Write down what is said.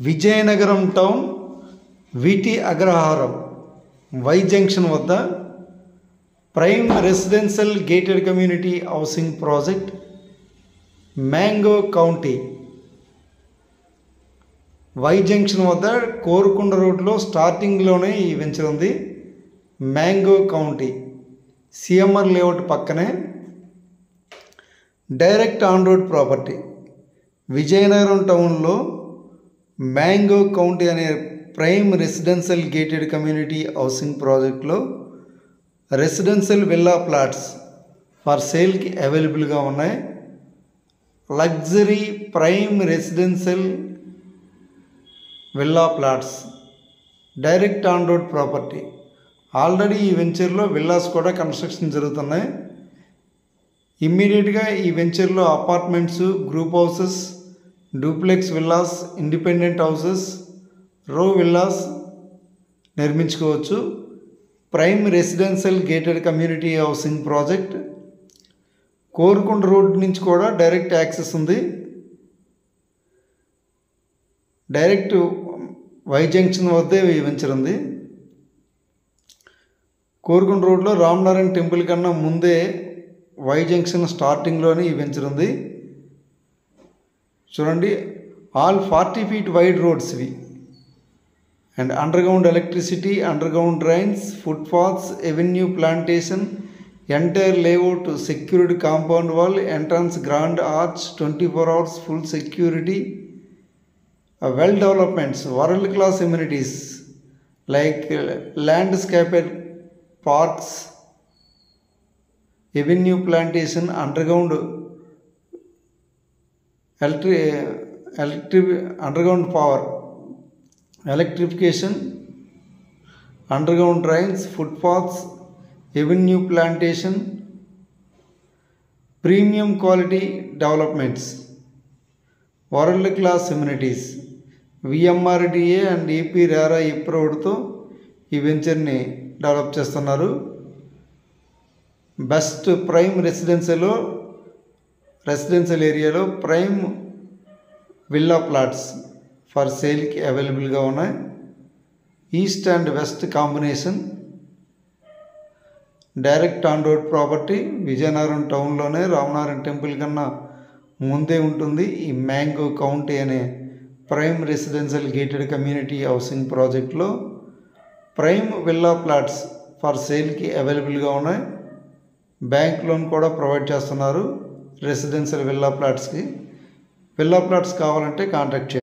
Vizianagaram town వీటి అగ్రహారం Y junction వద్ద prime residential gated community housing project mango county Y junction వద్ద కోరుకొండ రోడ్లో స్టార్టింగ్లోనే ఈ వెంచర్ ఉంది. మ్యాంగో కౌంటీ సిఎంఆర్ లేఅవుట్ పక్కనే direct on road property. Vizianagaram టౌన్లో మ్యాంగో కౌంటీ అనే prime residential gated community housing ప్రాజెక్ట్లో రెసిడెన్షియల్ విల్లా ప్లాట్స్ ఫర్ సేల్కి అవైలబుల్గా ఉన్నాయి. Luxury prime residential villa plots direct on road property. Already ఈ వెంచర్లో విల్లాస్ కూడా కన్స్ట్రక్షన్ జరుగుతున్నాయి. ఇమ్మీడియట్గా ఈ వెంచర్లో apartments, group houses, duplex villas, independent houses, row villas నిర్మించుకోవచ్చు. Prime residential gated community housing project Korukonda road నుంచి కూడా డైరెక్ట్ యాక్సెస్ ఉంది. డైరెక్ట్ వై జంక్షన్ వద్దే ఈ వెంచర్ ఉంది. కోరుకొండ రోడ్లో రామనారాయణ టెంపుల్ కన్నా ముందే వై జంక్షన్ స్టార్టింగ్లోనే ఈ వెంచర్ ఉంది. చూడండి, ఆల్ 40 feet వైడ్ రోడ్స్ ఇవి. And underground electricity, underground drains, footpaths, avenue plantation, entire layout security compound wall, entrance grand arch, 24 hours full security, well developments, world class amenities like landscaped parks, avenue plantation, underground underground power, electrification, underground drains, footpaths, avenue plantation, premium quality developments, world class amenities, VMRDA and AP RERA అప్రూవ్డ్తో ఈ వెంచర్ని develop చేస్తున్నారు. Best prime residential ఏరియాలో prime villa plots for సేల్కి అవైలబుల్గా ఉన్నాయి. East and west combination, direct on road property. Vizianagaram టౌన్లోనే Ramanarayana temple కన్నా ముందే ఉంటుంది ఈ మ్యాంగో కౌంటీ అనే prime residential gated community housing ప్రాజెక్ట్లో ప్రైమ్ విల్లా ప్లాట్స్ ఫర్ సేల్కి అవైలబుల్గా ఉన్నాయి. బ్యాంక్ లోన్ కూడా ప్రొవైడ్ చేస్తున్నారు రెసిడెన్షియల్ విల్లా ప్లాట్స్కి. విల్లా ప్లాట్స్ కావాలంటే కాంటాక్ట్ చేయండి.